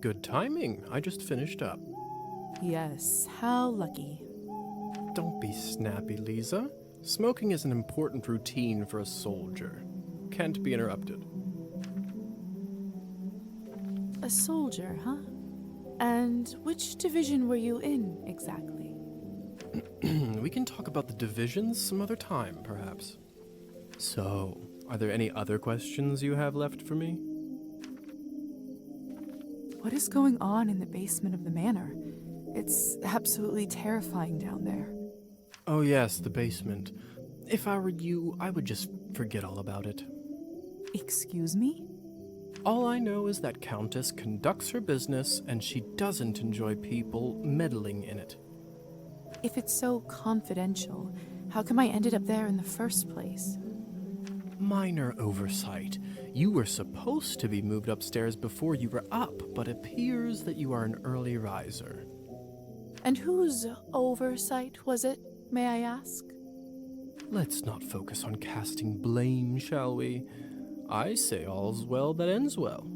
Good timing. I just finished up. Yes, how lucky. Don't be snappy, Liza. Smoking is an important routine for a soldier. Can't be interrupted. A soldier, huh? And which division were you in, exactly? We can talk about the divisions some other time, perhaps. So, are there any other questions you have left for me? What is going on in the basement of the manor? It's absolutely terrifying down there. Oh yes, the basement. If I were you, I would just forget all about it. Excuse me? All I know is that Countess conducts her business and she doesn't enjoy people meddling in it. If it's so confidential, how come I ended up there in the first place? Minor oversight. You were supposed to be moved upstairs before you were up, but appears that you are an early riser. And whose oversight was it, may I ask? Let's not focus on casting blame, shall we? I say all's well that ends well.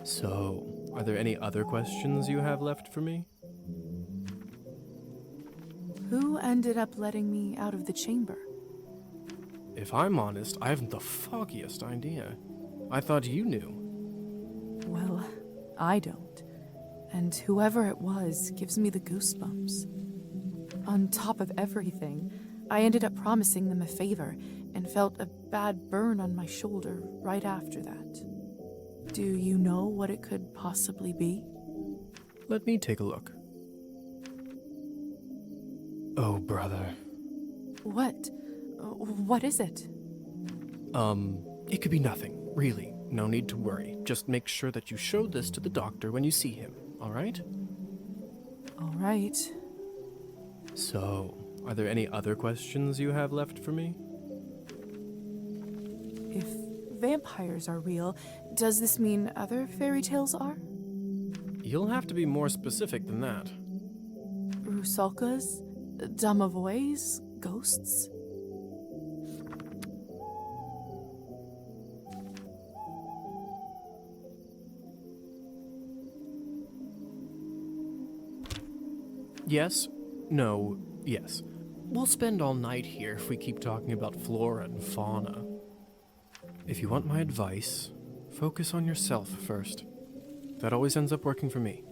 So, are there any other questions you have left for me? Who ended up letting me out of the chamber? If I'm honest, I haven't the foggiest idea. I thought you knew. Well, I don't. And whoever it was gives me the goosebumps. On top of everything, I ended up promising them a favor and felt a bad burn on my shoulder right after that. Do you know what it could possibly be? Let me take a look. Oh, brother. What? What is it? It could be nothing, really. No need to worry. Just make sure that you show this to the doctor when you see him, all right? All right. So, are there any other questions you have left for me? If vampires are real, does this mean other fairy tales are? You'll have to be more specific than that. Rusalkas? Domovoys? Ghosts? Yes, no, yes. We'll spend all night here if we keep talking about flora and fauna. If you want my advice, focus on yourself first. That always ends up working for me.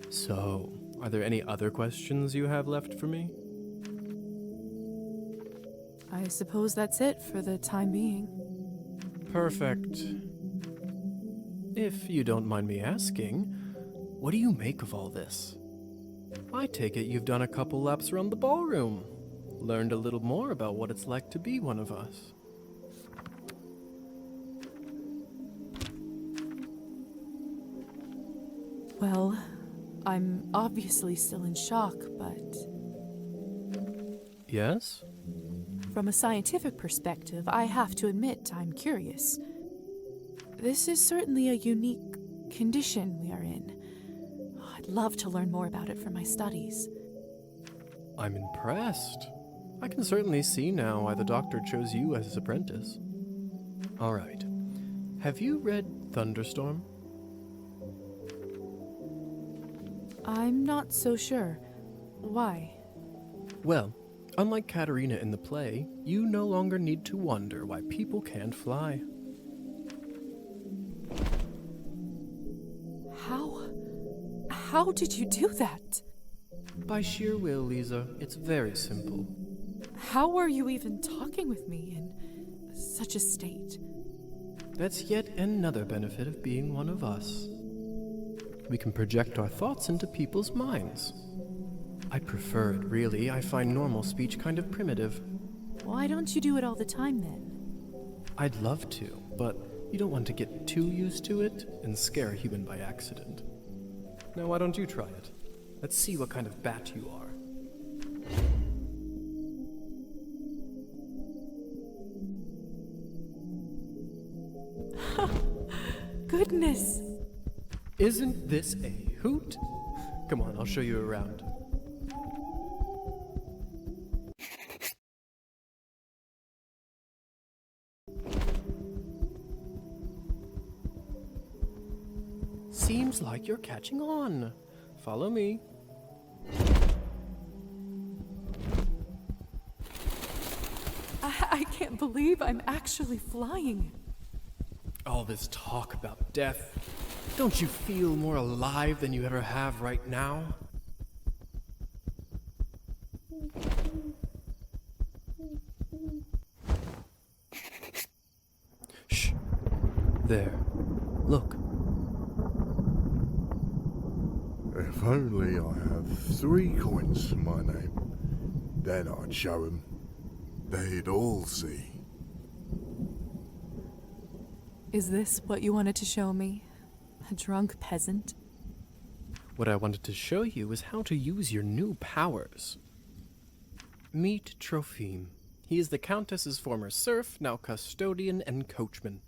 So, are there any other questions you have left for me? I suppose that's it for the time being. Perfect. If you don't mind me asking, what do you make of all this? I take it you've done a couple laps around the ballroom, learned a little more about what it's like to be one of us. Well, I'm obviously still in shock, but Yes? from a scientific perspective, I have to admit I'm curious. This is certainly a unique condition we are in. I'd love to learn more about it for my studies. I'm impressed. I can certainly see now why the doctor chose you as his apprentice. All right. Have you read Thunderstorm? I'm not so sure. Why? Well, unlike Katerina in the play, you no longer need to wonder why people can't fly. How did you do that? By sheer will, Liza. It's very simple. How were you even talking with me in such a state? That's yet another benefit of being one of us. We can project our thoughts into people's minds. I prefer it, really. I find normal speech kind of primitive. Why don't you do it all the time, then? I'd love to, but you don't want to get too used to it and scare a human by accident. Now, why don't you try it? Let's see what kind of bat you are. Goodness! Isn't this a hoot? Come on, I'll show you around. Seems like you're catching on. Follow me. I can't believe I'm actually flying. All this talk about death. Don't you feel more alive than you ever have right now? Shh. There. Look. If only I have 3 coins to my name, then I'd show 'em. They'd all see. Is this what you wanted to show me? A drunk peasant? What I wanted to show you is how to use your new powers. Meet Trophime. He is the Countess's former serf, now custodian and coachman.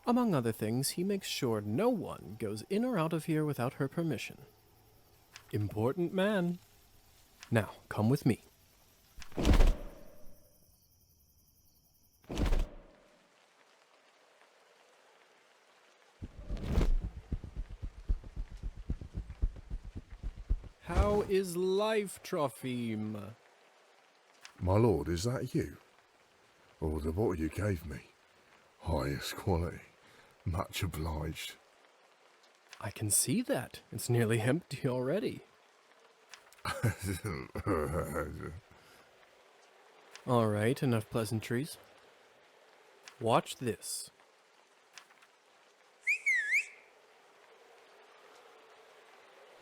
Among other things, he makes sure no one goes in or out of here without her permission. Important man. Now, come with me. How is life, Trophime? My lord, is that you? Or the bottle you gave me? Highest quality. Much obliged. I can see that. It's nearly empty already. All right, enough pleasantries. Watch this.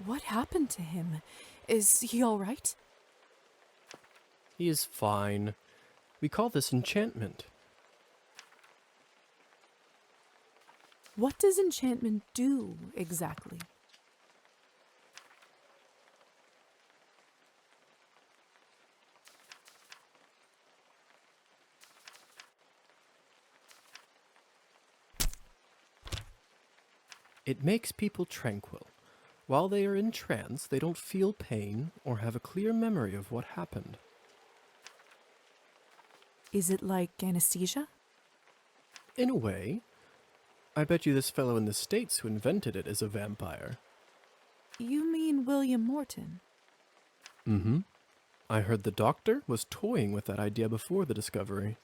What happened to him? Is he all right? He is fine. We call this enchantment. What does enchantment do, exactly? It makes people tranquil. While they are in trance, they don't feel pain or have a clear memory of what happened. Is it like anesthesia? In a way. I bet you this fellow in the States who invented it is a vampire. You mean William Morton? Mm-hmm. I heard the doctor was toying with that idea before the discovery.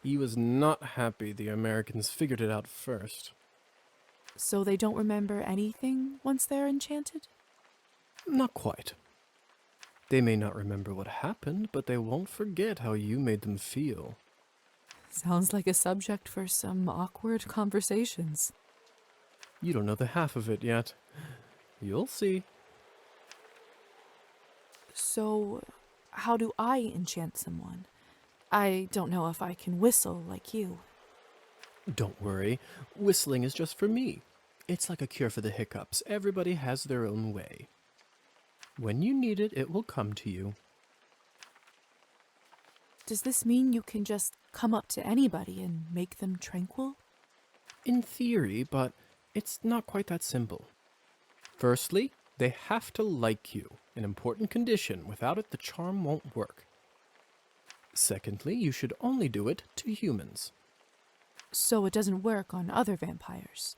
He was not happy the Americans figured it out first. So they don't remember anything once they're enchanted? Not quite. They may not remember what happened, but they won't forget how you made them feel. Sounds like a subject for some awkward conversations. You don't know the half of it yet. You'll see. So, how do I enchant someone? I don't know if I can whistle like you. Don't worry. Whistling is just for me. It's like a cure for the hiccups. Everybody has their own way. When you need it, it will come to you. Does this mean you can just come up to anybody and make them tranquil? In theory, but it's not quite that simple. Firstly, they have to like you, an important condition. Without it, the charm won't work. Secondly, you should only do it to humans. So it doesn't work on other vampires.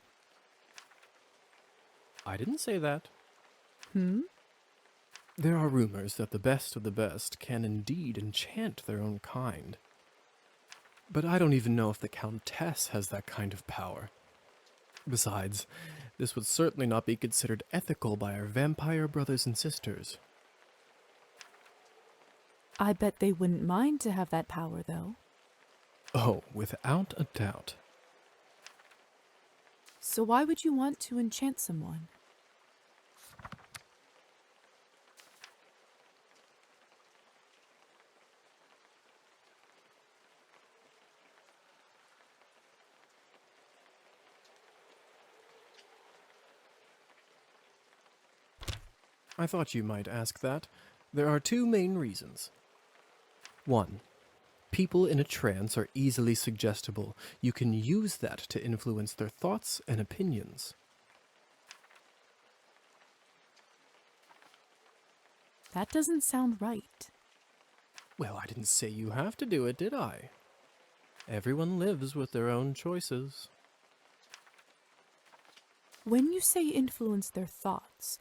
I didn't say that. Hmm? There are rumors that the best of the best can indeed enchant their own kind. But I don't even know if the Countess has that kind of power. Besides, this would certainly not be considered ethical by our vampire brothers and sisters. I bet they wouldn't mind to have that power, though. Oh, without a doubt. So why would you want to enchant someone? I thought you might ask that. There are two main reasons. 1. People in a trance are easily suggestible. You can use that to influence their thoughts and opinions. That doesn't sound right. Well, I didn't say you have to do it, did I? Everyone lives with their own choices. When you say influence their thoughts,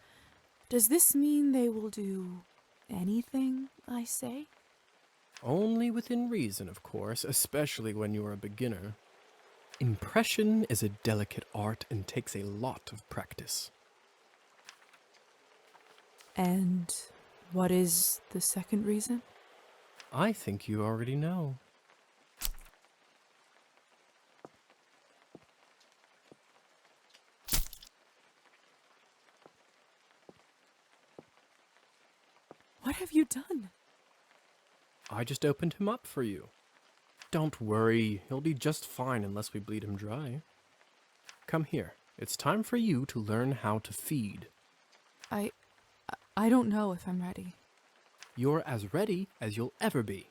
does this mean they will do anything I say? Only within reason, of course, especially when you're a beginner. Impression is a delicate art and takes a lot of practice. And what is the second reason? I think you already know. What have you done? I just opened him up for you. Don't worry, he'll be just fine unless we bleed him dry. Come here. It's time for you to learn how to feed. I don't know if I'm ready. You're as ready as you'll ever be.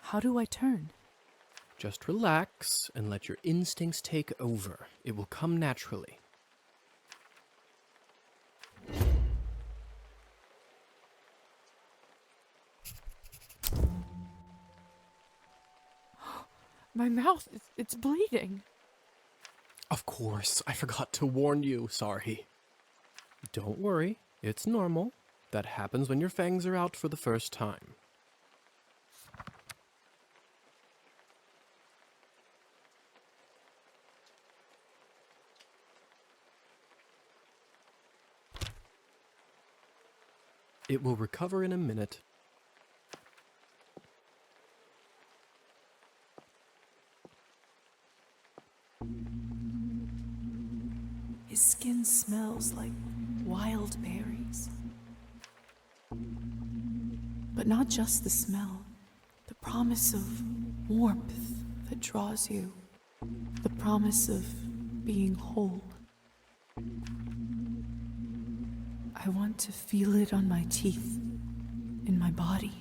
How do I turn? Just relax and let your instincts take over. It will come naturally. My mouth, it's bleeding. Of course, I forgot to warn you. Sorry. Don't worry, it's normal. That happens when your fangs are out for the first time. It will recover in a minute. His skin smells like wild berries. But not just the smell, the promise of warmth that draws you, the promise of being whole. I want to feel it on my teeth, in my body.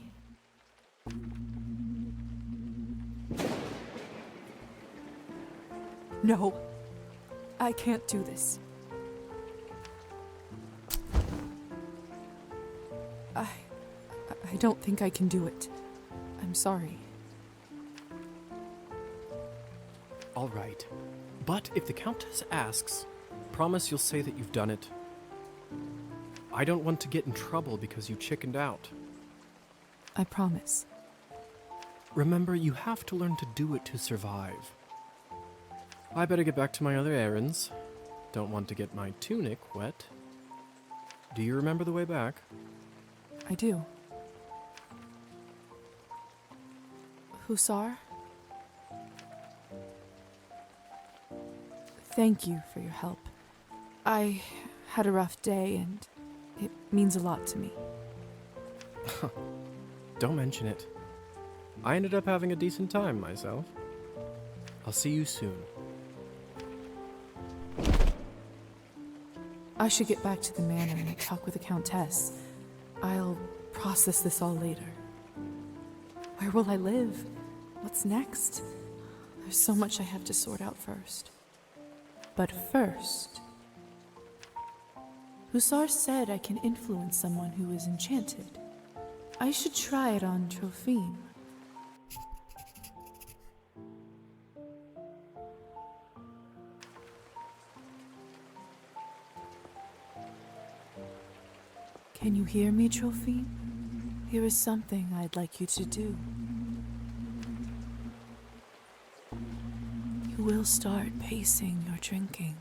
No, I can't do this. I don't think I can do it. I'm sorry. All right. But if the Countess asks, promise you'll say that you've done it. I don't want to get in trouble because you chickened out. I promise. Remember, you have to learn to do it to survive. I better get back to my other errands. Don't want to get my tunic wet. Do you remember the way back? I do. Hussar? Thank you for your help. I had a rough day and it means a lot to me. Don't mention it. I ended up having a decent time myself. I'll see you soon. I should get back to the manor and talk with the Countess. I'll process this all later. Where will I live? What's next? There's so much I have to sort out first. But first, Hussar said I can influence someone who is enchanted. I should try it on Trophime. Can you hear me, Trophime? Here is something I'd like you to do. You will start pacing your drinking.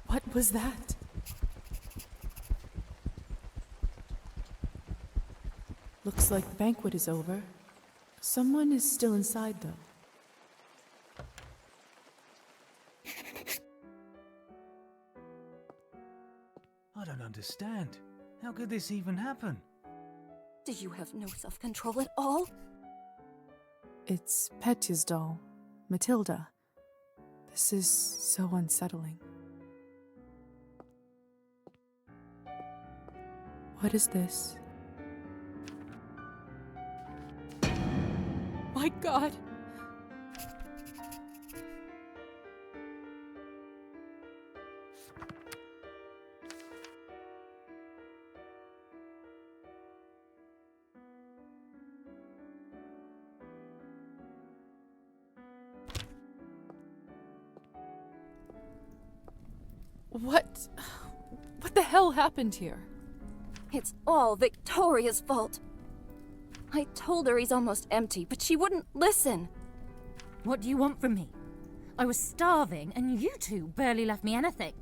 What was that? Looks like the banquet is over. Someone is still inside, though. I don't understand. How could this even happen? Do you have no self-control at all? It's Petya's doll, Matilda. This is so unsettling. What is this? My God! What the hell happened here? It's all Victoria's fault. I told her he's almost empty, but she wouldn't listen. What do you want from me? I was starving, and you two barely left me anything.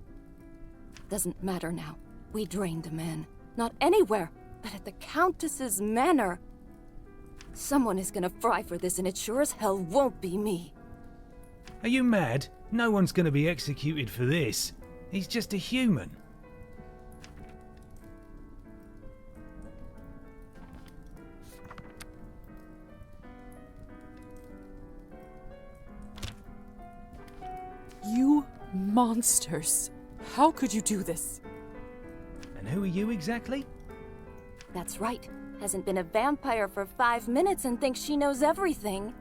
Doesn't matter now. We drained the man. Not anywhere, but at the Countess's manor. Someone is gonna fry for this, and it sure as hell won't be me. Are you mad? No one's going to be executed for this. He's just a human. You monsters! How could you do this? And who are you exactly? That's right. Hasn't been a vampire for 5 minutes and thinks she knows everything.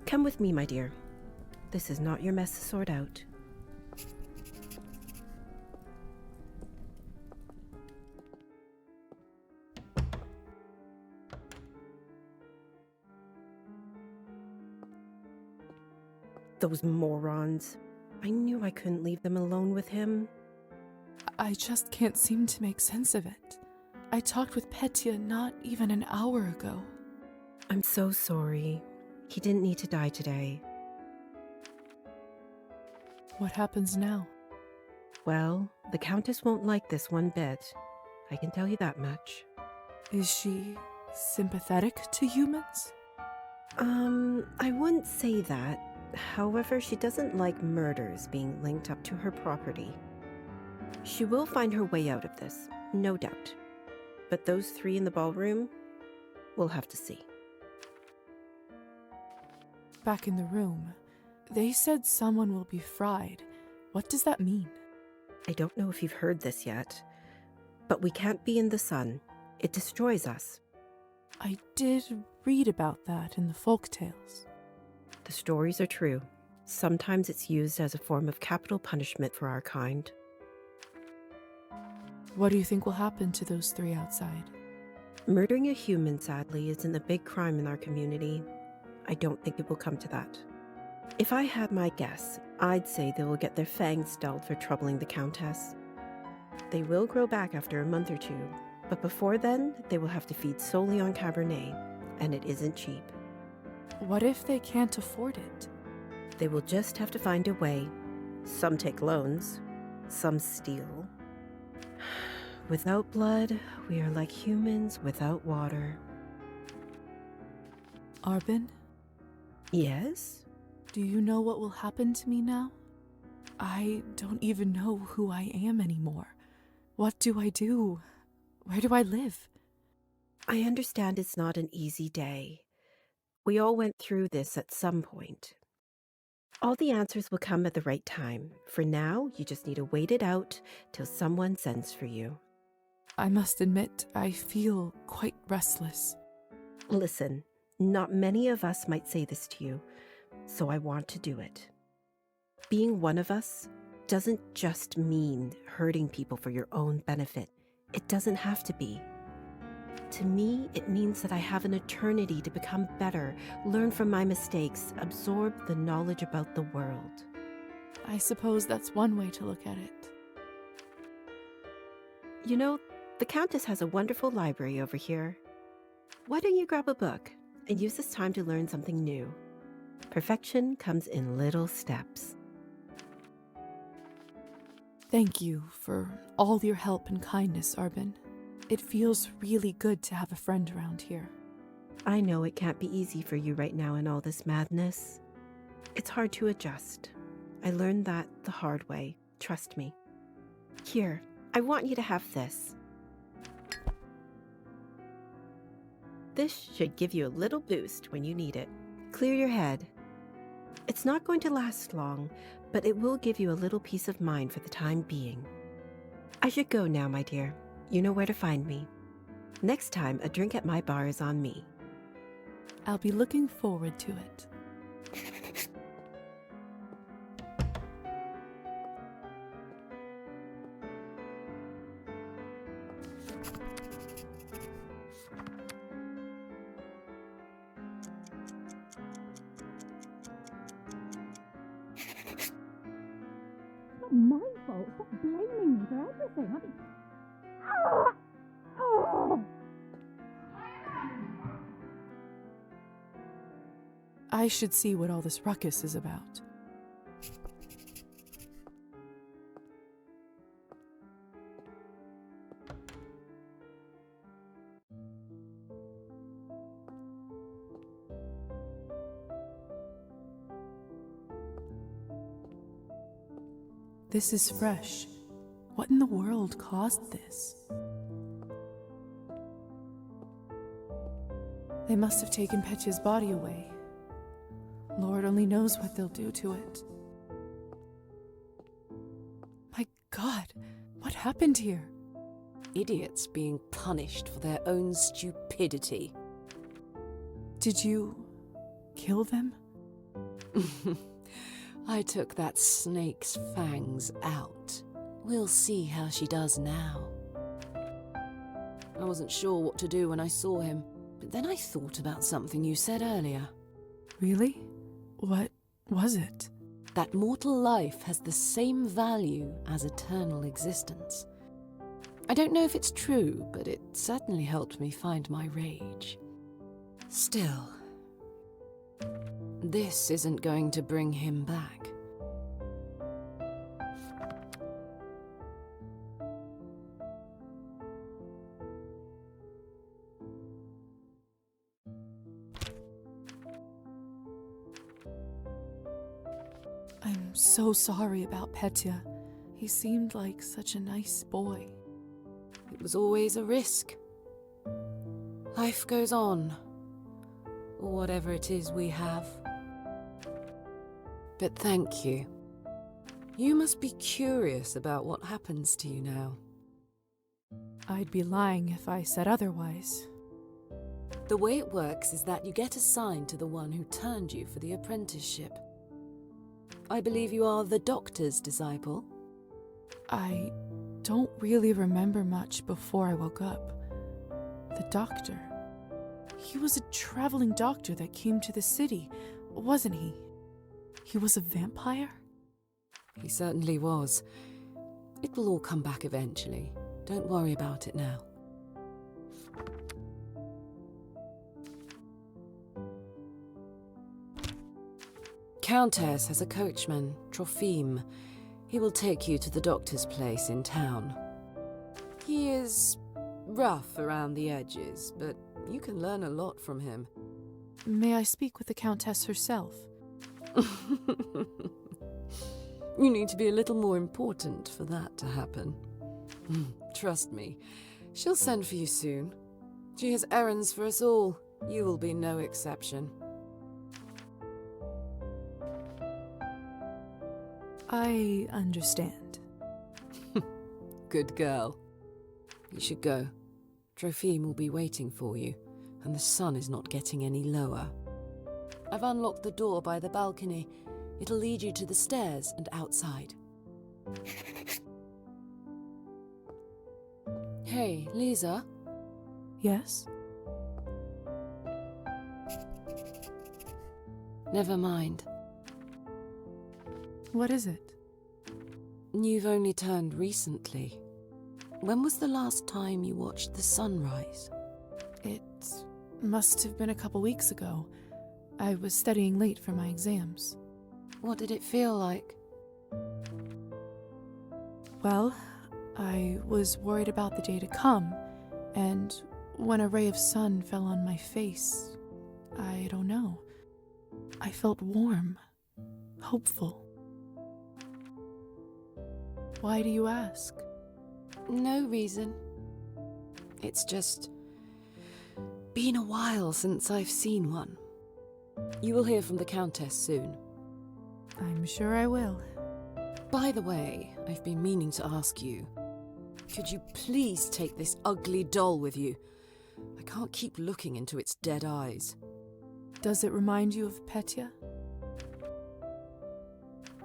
Come with me, my dear. This is not your mess to sort out. Those morons. I knew I couldn't leave them alone with him. I just can't seem to make sense of it. I talked with Petya not even an hour ago. I'm so sorry. He didn't need to die today. What happens now? Well, the Countess won't like this one bit. I can tell you that much. Is she sympathetic to humans? I wouldn't say that. However, she doesn't like murders being linked up to her property. She will find her way out of this, no doubt. But those three in the ballroom, we'll have to see. Back in the room, they said someone will be fried. What does that mean? I don't know if you've heard this yet, but we can't be in the sun. It destroys us. I did read about that in the folk tales. The stories are true. Sometimes it's used as a form of capital punishment for our kind. What do you think will happen to those three outside? Murdering a human, sadly, isn't a big crime in our community. I don't think it will come to that. If I had my guess, I'd say they will get their fangs dulled for troubling the Countess. They will grow back after a month or two, but before then, they will have to feed solely on Cabernet, and it isn't cheap. What if they can't afford it? They will just have to find a way. Some take loans, some steal. Without blood, we are like humans without water. Arbin, Yes? do you know what will happen to me now? I don't even know who I am anymore. What do I do? Where do I live? I understand it's not an easy day. We all went through this at some point. All the answers will come at the right time. For now, you just need to wait it out till someone sends for you. I must admit, I feel quite restless. Listen, not many of us might say this to you, so I want to do it. Being one of us doesn't just mean hurting people for your own benefit. It doesn't have to be. To me, it means that I have an eternity to become better, learn from my mistakes, absorb the knowledge about the world. I suppose that's one way to look at it. You know, the Countess has a wonderful library over here. Why don't you grab a book and use this time to learn something new? Perfection comes in little steps. Thank you for all your help and kindness, Arbin. It feels really good to have a friend around here. I know it can't be easy for you right now in all this madness. It's hard to adjust. I learned that the hard way. Trust me. Here, I want you to have this. This should give you a little boost when you need it. Clear your head. It's not going to last long, but it will give you a little peace of mind for the time being. I should go now, my dear. You know where to find me. Next time, a drink at my bar is on me. I'll be looking forward to it. It's not my fault. Stop blaming me for everything. I should see what all this ruckus is about. This is fresh. What in the world caused this? They must have taken Petya's body away. Lord only knows what they'll do to it. My God, what happened here? Idiots being punished for their own stupidity. Did you kill them? I took that snake's fangs out. We'll see how she does now. I wasn't sure what to do when I saw him, but then I thought about something you said earlier. Really? What was it? That mortal life has the same value as eternal existence. I don't know if it's true, but it certainly helped me find my rage. Still, this isn't going to bring him back. I'm so sorry about Petya. He seemed like such a nice boy. It was always a risk. Life goes on, or whatever it is we have. But thank you. You must be curious about what happens to you now. I'd be lying if I said otherwise. The way it works is that you get assigned to the one who turned you for the apprenticeship. I believe you are the doctor's disciple. I don't really remember much before I woke up. The doctor. He was a traveling doctor that came to the city, wasn't he? He was a vampire? He certainly was. It will all come back eventually. Don't worry about it now. Countess has a coachman, Trophime. He will take you to the doctor's place in town. He is rough around the edges, but you can learn a lot from him. May I speak with the Countess herself? You need to be a little more important for that to happen. Trust me, she'll send for you soon. She has errands for us all. You will be no exception. I understand. Good girl. You should go. Trophime will be waiting for you, and the sun is not getting any lower. I've unlocked the door by the balcony. It'll lead you to the stairs and outside. Hey, Liza? Yes? Never mind. What is it? You've only turned recently. When was the last time you watched the sunrise? It must have been a couple weeks ago. I was studying late for my exams. What did it feel like? Well, I was worried about the day to come, and when a ray of sun fell on my face, I don't know. I felt warm, hopeful. Why do you ask? No reason. It's just been a while since I've seen one. You will hear from the Countess soon. I'm sure I will. By the way, I've been meaning to ask you, could you please take this ugly doll with you? I can't keep looking into its dead eyes. Does it remind you of Petya?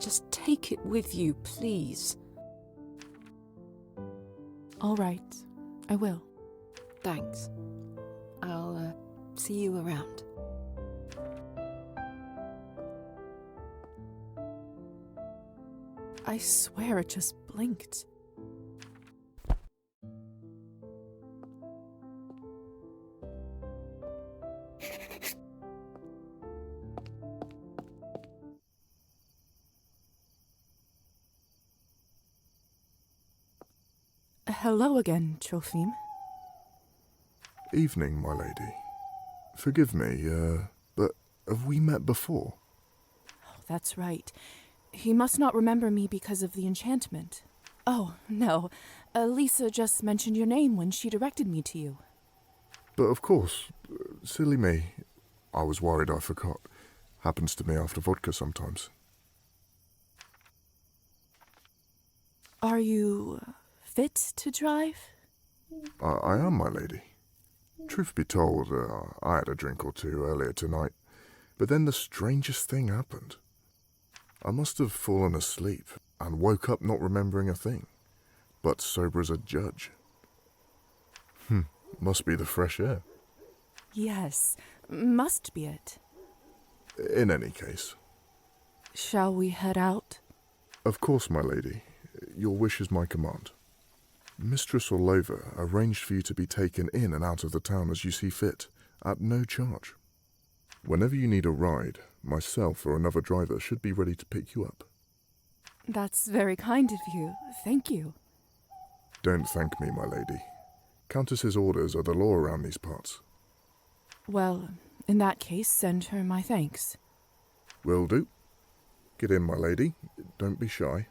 Just take it with you, please. All right, I will. Thanks. I'll see you around. I swear it just blinked. Hello again, Trophim. Evening, my lady. Forgive me, but have we met before? Oh, that's right. He must not remember me because of the enchantment. Oh, no. Liza just mentioned your name when she directed me to you. But of course, silly me. I was worried I forgot. Happens to me after vodka sometimes. Are you fit to drive? I am, my lady. Truth be told, I had a drink or two earlier tonight, but then the strangest thing happened. I must have fallen asleep and woke up not remembering a thing, but sober as a judge. Must be the fresh air. Yes, must be it. In any case. Shall we head out? Of course, my lady. Your wish is my command. Mistress Orlova arranged for you to be taken in and out of the town as you see fit, at no charge. Whenever you need a ride, myself or another driver should be ready to pick you up. That's very kind of you. Thank you. Don't thank me, my lady. Countess's orders are the law around these parts. Well, in that case, send her my thanks. Will do. Get in, my lady. Don't be shy.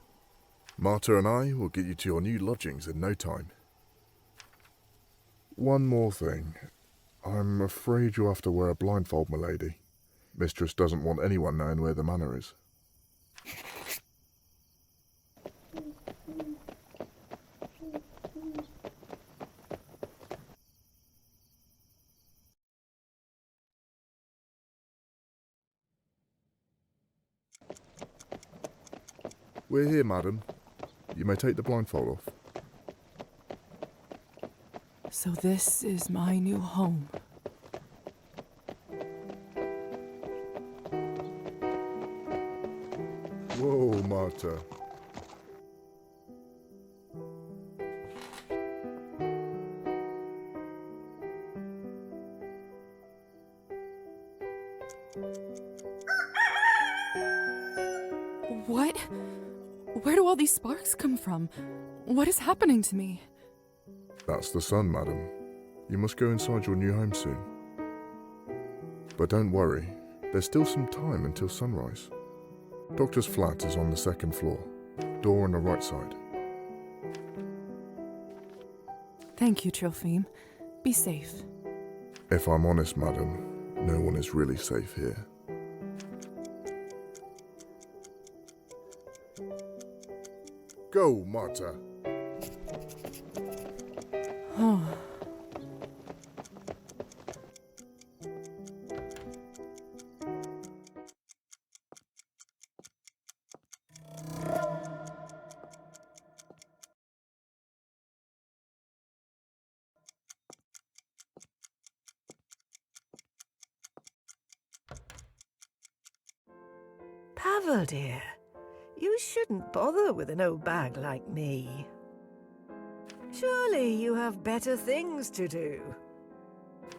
Marta and I will get you to your new lodgings in no time. One more thing. I'm afraid you'll have to wear a blindfold, my lady. Mistress doesn't want anyone knowing where the manor is. We're here, madam. You may take the blindfold off. So this is my new home. Whoa, Marta. What? Where do all these sparks come from? What is happening to me? That's the sun, madam. You must go inside your new home soon. But don't worry, there's still some time until sunrise. Doctor's flat is on the second floor, door on the right side. Thank you, Trophim. Be safe. If I'm honest, madam, no one is really safe here. Go, Marta. Oh. Pavel, dear, you shouldn't bother with an old bag like me. Surely you have better things to do.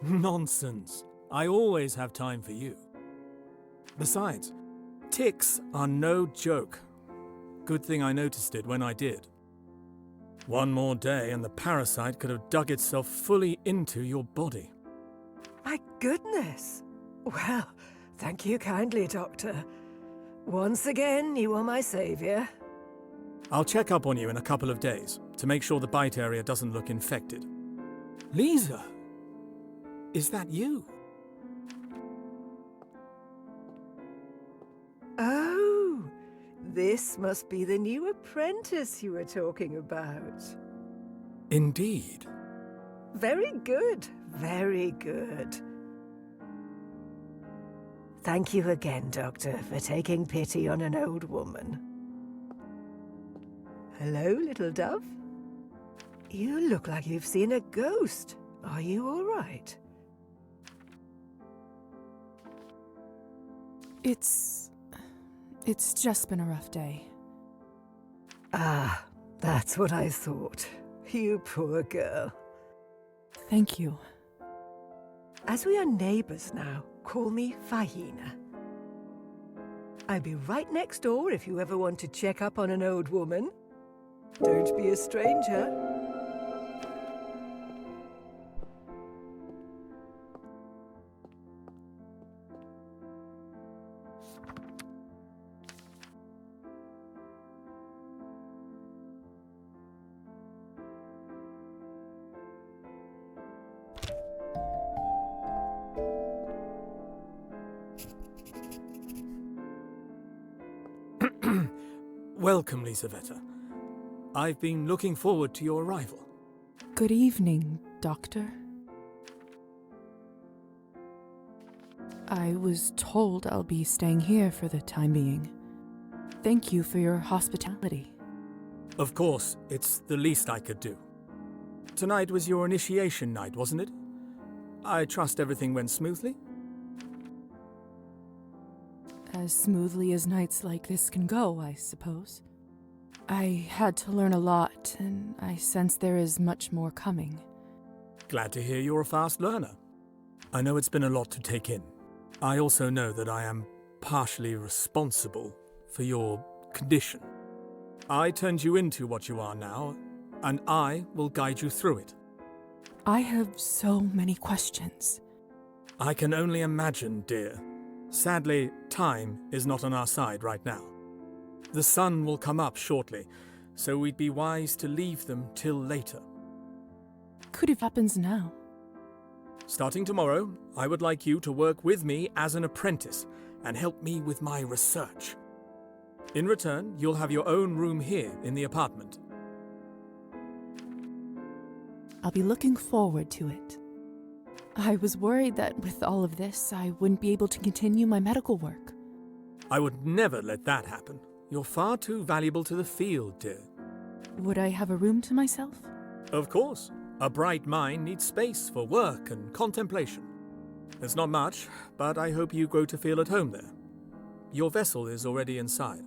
Nonsense. I always have time for you. Besides, ticks are no joke. Good thing I noticed it when I did. One more day and the parasite could have dug itself fully into your body. My goodness. Well, thank you kindly, Doctor. Once again, you are my saviour. I'll check up on you in a couple of days to make sure the bite area doesn't look infected. Liza! Is that you? Oh, this must be the new apprentice you were talking about. Indeed. Very good, very good. Thank you again, Doctor, for taking pity on an old woman. Hello, little dove. You look like you've seen a ghost. Are you all right? It's just been a rough day. Ah, that's what I thought. You poor girl. Thank you. As we are neighbors now, call me Fahina. I'll be right next door if you ever want to check up on an old woman. Don't be a stranger. Welcome, Lizaveta. I've been looking forward to your arrival. Good evening, Doctor. I was told I'll be staying here for the time being. Thank you for your hospitality. Of course, it's the least I could do. Tonight was your initiation night, wasn't it? I trust everything went smoothly? As smoothly as nights like this can go, I suppose. I had to learn a lot, and I sense there is much more coming. Glad to hear you're a fast learner. I know it's been a lot to take in. I also know that I am partially responsible for your condition. I turned you into what you are now, and I will guide you through it. I have so many questions. I can only imagine, dear. Sadly, time is not on our side right now. The sun will come up shortly, so we'd be wise to leave them till later. Could it happens now? Starting tomorrow, I would like you to work with me as an apprentice and help me with my research. In return, you'll have your own room here in the apartment. I'll be looking forward to it. I was worried that with all of this, I wouldn't be able to continue my medical work. I would never let that happen. You're far too valuable to the field, dear. Would I have a room to myself? Of course. A bright mind needs space for work and contemplation. It's not much, but I hope you grow to feel at home there. Your vessel is already inside.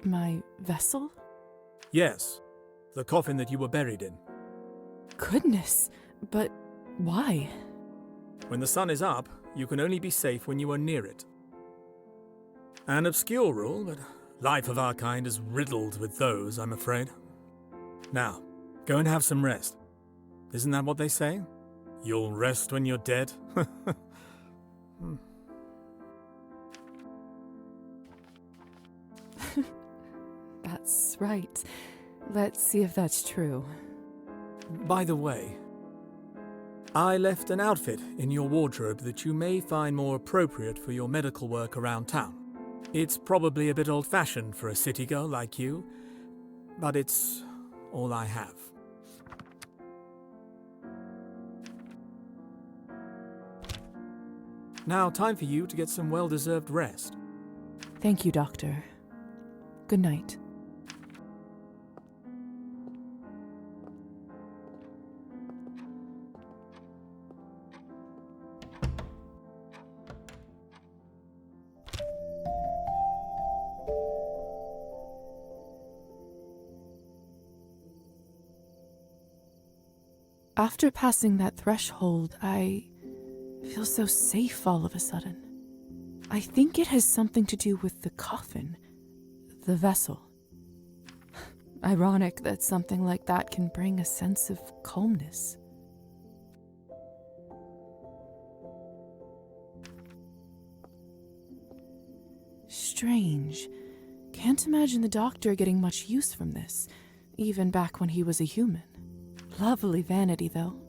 My vessel? Yes, the coffin that you were buried in. Goodness, but why? When the sun is up, you can only be safe when you are near it. An obscure rule, but life of our kind is riddled with those, I'm afraid. Now, go and have some rest. Isn't that what they say? You'll rest when you're dead? That's right. Let's see if that's true. By the way, I left an outfit in your wardrobe that you may find more appropriate for your medical work around town. It's probably a bit old-fashioned for a city girl like you, but it's all I have. Now, time for you to get some well-deserved rest. Thank you, Doctor. Good night. After passing that threshold, I feel so safe all of a sudden. I think it has something to do with the coffin, the vessel. Ironic that something like that can bring a sense of calmness. Strange. Can't imagine the doctor getting much use from this, even back when he was a human. Lovely vanity, though.